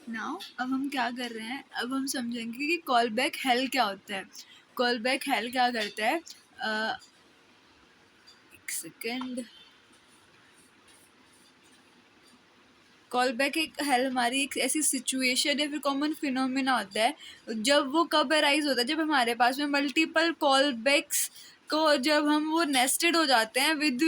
Now अब हम क्या कर रहे हैं, अब हम समझेंगे कि कॉल बैक हेल क्या होता है। कॉल बैक हेल क्या करता है, एक सेकेंड। कॉल बैक एक हेल हमारी एक ऐसी सिचुएशन या फिर कॉमन फिनोमिना होता है जब वो कब अराइज होता है, जब हमारे पास में मल्टीपल कॉल बैक्स को जब हम वो नेस्टेड हो जाते हैं with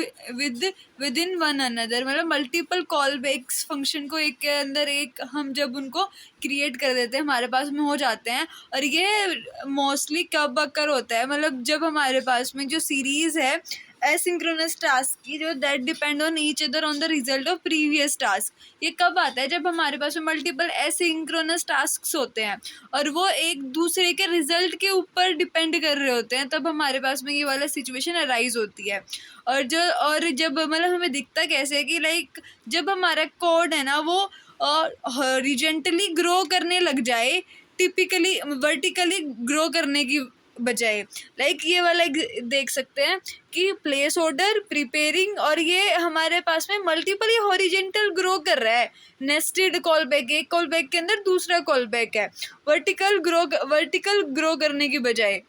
with in one another, मतलब मल्टीपल कॉल बैक्स फंक्शन को एक के अंदर एक हम जब उनको क्रिएट कर देते हैं हमारे पास में हो जाते हैं। और ये मोस्टली कब अकर होता है, मतलब जब हमारे पास में जो सीरीज है एसिंक्रोनस टास्क की जो that depend on each other on the result of previous task, ये कब आता है जब हमारे पास में मल्टीपल एसिंक्रोनस टास्क होते हैं और वो एक दूसरे के रिजल्ट के ऊपर डिपेंड कर रहे होते हैं, तब हमारे पास में ये वाला सिचुएशन अराइज होती है। और जब मतलब हमें दिखता कैसे है कि लाइक जब हमारा कोड है ना वो हॉरिजॉन्टली ग्रो करने लग जाए, टिपिकली वर्टिकली ग्रो करने की बजाय। लाइक ये वाला देख सकते हैं कि प्लेस ऑर्डर प्रिपेयरिंग, और ये हमारे पास में मल्टीपल ये हॉरिजेंटल ग्रो कर रहा है। नेस्टेड कॉल बैक, एक कॉल बैक के अंदर दूसरा कॉल बैक है, वर्टिकल ग्रो करने की बजाय।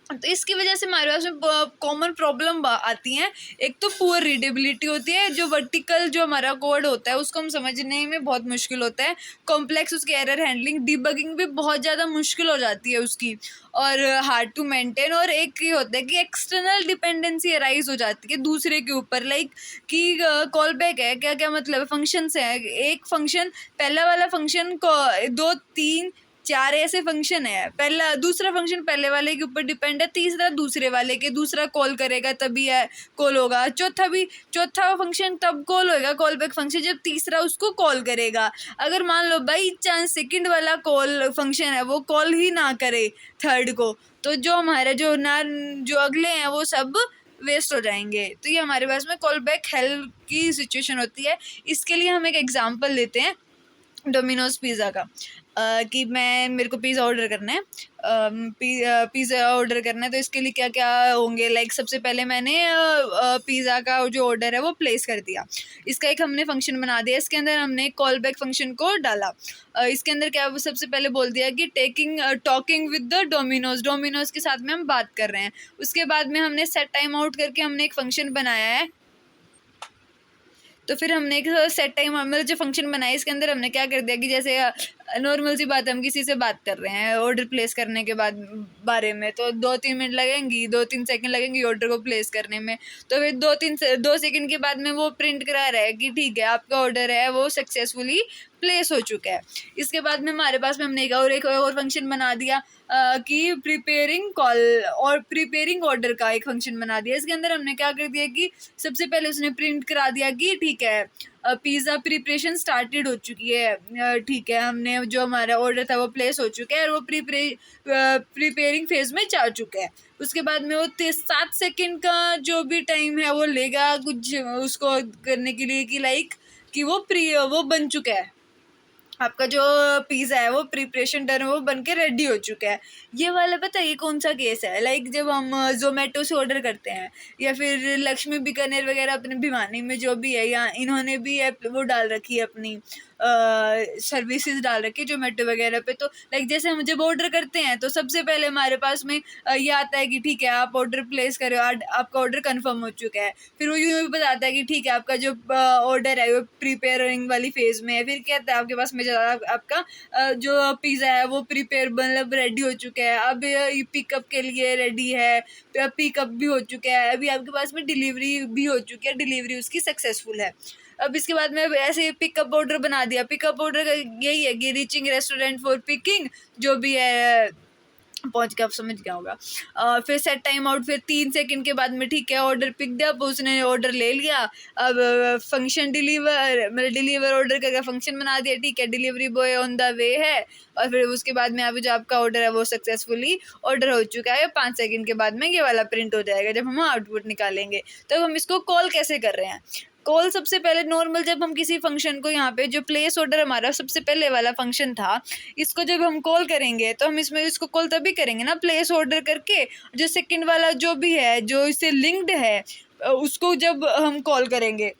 तो इसकी वजह से हमारे पास में कॉमन प्रॉब्लम आती हैं। एक तो पुअर रीडेबिलिटी होती है, जो वर्टिकल जो हमारा कोड होता है उसको हम समझने में बहुत मुश्किल होता है। कॉम्प्लेक्स उसकी एरर हैंडलिंग डिबगिंग भी बहुत ज़्यादा मुश्किल हो जाती है उसकी, और हार्ड टू मेंटेन। और एक ये होता है कि एक्सटर्नल डिपेंडेंसी अराइज हो जाती है दूसरे के ऊपर, लाइक कि कॉल बैक है क्या क्या मतलब फंक्शंस है, एक फंक्शन पहला वाला फंक्शन को 2 3 4 ऐसे फंक्शन है, पहला दूसरा फंक्शन पहले वाले के ऊपर डिपेंड है, तीसरा दूसरे वाले के, दूसरा कॉल करेगा तभी है कॉल होगा, चौथा फंक्शन तब कॉल होगा कॉल बैक फंक्शन जब तीसरा उसको कॉल करेगा। अगर मान लो बाई चांस सेकंड वाला कॉल फंक्शन है वो कॉल ही ना करे थर्ड को, तो जो हमारे जो अगले हैं वो सब वेस्ट हो जाएंगे। तो ये हमारे पास में कॉल बैक हेल्प की सिचुएशन होती है। इसके लिए हम एक एग्जांपल लेते हैं डोमिनोज पिज़्ज़ा का, कि मेरे को पिज़्ज़ा ऑर्डर करना है, पिज़्ज़ा ऑर्डर करना है, तो इसके लिए क्या क्या होंगे। लाइक सबसे पहले मैंने पिज़्ज़ा का जो ऑर्डर है वो प्लेस कर दिया, इसका एक हमने फंक्शन बना दिया, इसके अंदर हमने कॉल बैक फंक्शन को डाला। इसके अंदर क्या वो सबसे पहले बोल दिया कि टॉकिंग विद द डोमिनोज के साथ में हम बात कर रहे हैं। उसके बाद में हमने सेट टाइम आउट करके हमने एक फंक्शन बनाया है। तो फिर हमने एक सेट टाइम मतलब जो फंक्शन बनाया इसके अंदर हमने क्या कर दिया कि जैसे नॉर्मल सी बात, हम किसी से बात कर रहे हैं ऑर्डर प्लेस करने के बाद बारे में, तो 2-3 मिनट लगेंगी, 2-3 सेकंड लगेंगी ऑर्डर को प्लेस करने में। तो फिर 2 सेकंड के बाद में वो प्रिंट करा रहा है कि ठीक है आपका ऑर्डर है वो सक्सेसफुली प्लेस हो चुका है। इसके बाद में हमारे पास में हमने एक और फंक्शन बना दिया कि प्रिपेयरिंग कॉल और प्रिपेयरिंग ऑर्डर का एक फंक्शन बना दिया। इसके अंदर हमने क्या कर दिया कि सबसे पहले उसने प्रिंट करा दिया कि ठीक है पिज़्ज़ा प्रिपरेशन स्टार्टेड हो चुकी है, ठीक है हमने जो हमारा ऑर्डर था वो प्लेस हो चुका है और वो प्रिपेयरिंग फेज में जा चुका है। उसके बाद में वो 7 सेकेंड का जो भी टाइम है वो लेगा कुछ उसको करने के लिए कि लाइक कि वो बन चुका है, आपका जो पिज़्ज़ा है वो प्रिपरेशन डन वो बन के रेडी हो चुका है। ये वाला पता है ये कौन सा केस है, लाइक जब हम जोमेटो से ऑर्डर करते हैं या फिर लक्ष्मी बीकानेर वगैरह अपने भिवानी में जो भी है, या इन्होंने भी वो डाल रखी है अपनी सर्विसेज डाल रखी है जोमेटो वगैरह पे। तो लाइक जैसे हम जब ऑर्डर करते हैं तो सबसे पहले हमारे पास में ये आता है कि ठीक है आप ऑर्डर प्लेस करो, आपका ऑर्डर कंफर्म हो चुका है। फिर वो यूँ भी बताता है कि ठीक है आपका जो ऑर्डर है वो प्रिपेयरिंग वाली फेज में है। फिर कहता है आपके पास में आपका जो पिज़्ज़ा है वो प्रिपेयर मतलब रेडी हो चुका है, अब पिकअप के लिए रेडी है, पिकअप भी हो चुका है, अभी आपके पास में डिलीवरी भी हो चुकी है, डिलीवरी उसकी सक्सेसफुल है। अब इसके बाद में ऐसे पिकअप ऑर्डर बना दिया। पिकअप ऑर्डर का यही है कि रीचिंग रेस्टोरेंट फॉर पिकिंग, जो भी है पहुंच के आप समझ गया होगा। फिर सेट टाइम आउट, फिर 3 सेकंड के बाद में ठीक है ऑर्डर पिक अप, उसने ऑर्डर ले लिया। अब फंक्शन डिलीवर ऑर्डर का फंक्शन बना दिया, ठीक है delivery boy on the way है। और फिर उसके बाद में अब जो आपका ऑर्डर है वो सक्सेसफुली ऑर्डर हो चुका है। 5 सेकंड के बाद में ये वाला प्रिंट हो जाएगा जब हम आउटपुट निकालेंगे। तो हम इसको कॉल कैसे कर रहे हैं, कॉल सबसे पहले नॉर्मल जब हम किसी फंक्शन को यहाँ पे जो प्लेस ऑर्डर हमारा सबसे पहले वाला फंक्शन था, इसको जब हम कॉल करेंगे तो हम इसको कॉल तभी करेंगे ना प्लेस ऑर्डर करके। जो सेकंड वाला जो भी है जो इससे लिंक्ड है उसको जब हम कॉल करेंगे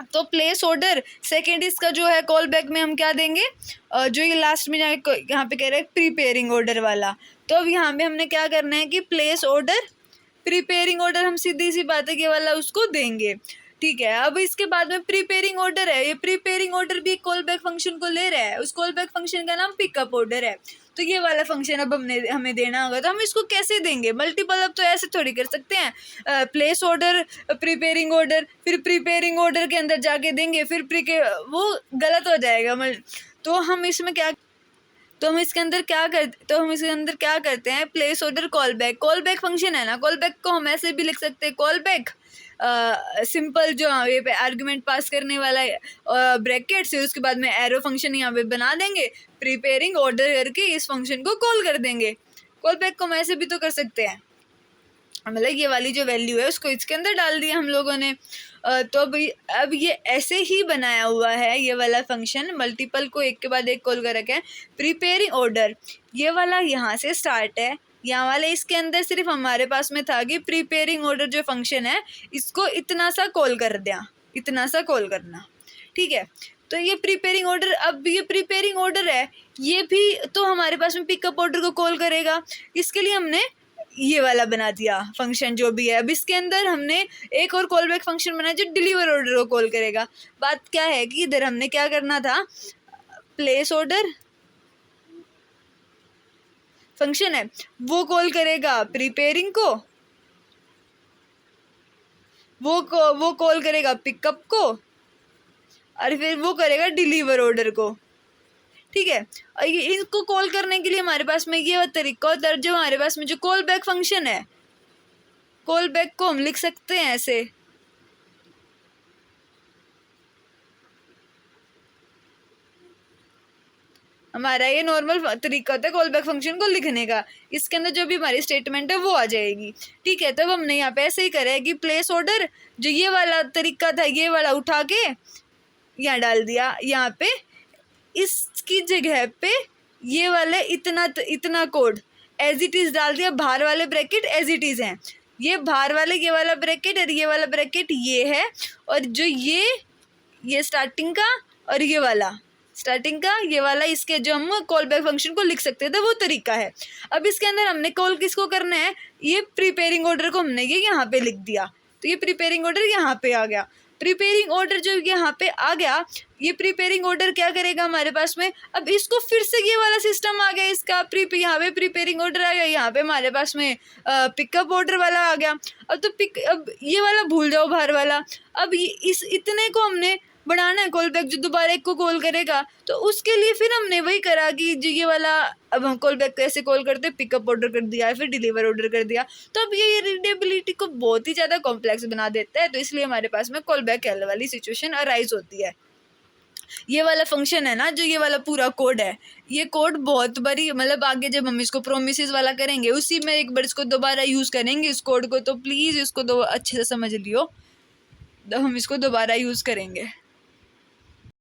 तो प्लेस ऑर्डर सेकेंड इसका जो है कॉल बैक में हम क्या देंगे, जो ये लास्ट में यहाँ पे कह रहे हैं प्रीपेयरिंग ऑर्डर वाला, तो अब यहाँ पे हमने क्या करना है कि प्लेस ऑर्डर प्रीपेयरिंग ऑर्डर हम सीधी सी बात है ये वाला उसको देंगे। ठीक है, अब इसके बाद में प्रीपेयरिंग ऑर्डर है, ये प्रीपेयरिंग ऑर्डर भी कॉल बैक फंक्शन को ले रहा है, उस कॉल बैक फंक्शन का नाम पिकअप ऑर्डर है। तो ये वाला फंक्शन अब हमें देना होगा, तो हम इसको कैसे देंगे मल्टीपल, अब तो ऐसे थोड़ी कर सकते हैं प्लेस ऑर्डर प्रीपेयरिंग ऑर्डर फिर प्रीपेयरिंग ऑर्डर के अंदर जाके देंगे फिर वो गलत हो जाएगा। तो हम इसमें क्या तो हम इसके अंदर क्या करते हैं place order call back function है ना, कॉल बैक को हम ऐसे भी लिख सकते हैं कॉल बैक सिंपल जो ये पे आर्गुमेंट पास करने वाला है ब्रैकेट से, उसके बाद में एरो फंक्शन यहाँ पे बना देंगे, प्रीपेयरिंग ऑर्डर करके इस फंक्शन को कॉल कर देंगे। कॉल बैक को हम ऐसे भी तो कर सकते हैं, मतलब ये वाली जो वैल्यू है उसको इसके अंदर डाल दिया हम लोगों ने। तो अब ये ऐसे ही बनाया हुआ है ये वाला फंक्शन, मल्टीपल को एक के बाद एक कॉल कर रखा है। प्रीपेयरिंग ऑर्डर ये वाला यहाँ से स्टार्ट है, यहाँ वाले इसके अंदर सिर्फ हमारे पास में था कि प्रीपेयरिंग ऑर्डर जो फंक्शन है इसको इतना सा कॉल कर दिया, इतना सा कॉल करना। ठीक है, तो ये प्रीपेयरिंग ऑर्डर, अब ये प्रीपेयरिंग ऑर्डर है ये भी तो हमारे पास में पिकअप ऑर्डर को कॉल करेगा, इसके लिए हमने ये वाला बना दिया फंक्शन जो भी है। अब इसके अंदर हमने एक और कॉल बैक फंक्शन बनाया जो डिलीवर ऑर्डर को कॉल करेगा। बात क्या है कि इधर हमने क्या करना था, प्लेस ऑर्डर फंक्शन है वो कॉल करेगा प्रीपेयरिंग को, वो कॉल करेगा पिकअप को और फिर वो करेगा डिलीवर ऑर्डर को। ठीक है, और ये इनको कॉल करने के लिए हमारे पास में ये तरीका होता है, जो हमारे पास में जो कॉल बैक फंक्शन है, कॉल बैक को हम लिख सकते हैं ऐसे, हमारा ये नॉर्मल तरीका होता है कॉल बैक फंक्शन को लिखने का, इसके अंदर जो भी हमारी स्टेटमेंट है वो आ जाएगी। ठीक है, तब हमने यहाँ पे ऐसे ही करा है कि प्लेस ऑर्डर जो ये वाला तरीका था ये वाला उठा के यहाँ डाल दिया, यहाँ पे इसकी जगह पे ये वाले इतना कोड एज इट इज़ डाल दिया, बाहर वाले ब्रैकेट एज इट इज़ हैं, ये बाहर वाले ये वाला ब्रैकेट और ये वाला ब्रैकेट ये है, और जो ये स्टार्टिंग का और ये वाला स्टार्टिंग का ये वाला इसके जो हम कॉल बैक फंक्शन को लिख सकते थे वो तरीका है। अब इसके अंदर हमने कॉल किसको करना है, ये प्रीपेयरिंग ऑर्डर को हमने ये यहाँ पे लिख दिया, तो ये प्रीपेयरिंग ऑर्डर यहाँ पे आ गया। प्रीपेयरिंग ऑर्डर जो यहाँ पे आ गया, ये प्रीपेयरिंग ऑर्डर क्या करेगा हमारे पास में, अब इसको फिर से ये वाला सिस्टम आ गया इसका, यहाँ पे प्रीपेयरिंग ऑर्डर आ गया, यहाँ पे हमारे पास में पिकअप ऑर्डर वाला आ गया। अब ये वाला भूल जाओ बाहर वाला, अब इस इतने को हमने बढ़ाना है कॉल बैक जो दोबारा एक को कॉल करेगा, तो उसके लिए फिर हमने वही करा कि जो ये वाला, अब हम कॉल बैक कैसे कॉल करते, पिकअप ऑर्डर कर दिया फिर डिलीवर ऑर्डर कर दिया, तो अब ये रीडेबिलिटी को बहुत ही ज़्यादा कॉम्प्लेक्स बना देता है, तो इसलिए हमारे पास में कॉल बैक वाली सिचुएशन अराइज होती है। ये वाला फंक्शन है ना, जो ये वाला पूरा कोड है, ये कोड बहुत बड़ी, मतलब आगे जब हम इसको प्रोमिसेस वाला करेंगे उसी में एक बार इसको दोबारा यूज़ करेंगे इस कोड को, तो प्लीज़ इसको अच्छे से समझ लियो, तो हम इसको दोबारा यूज़ करेंगे।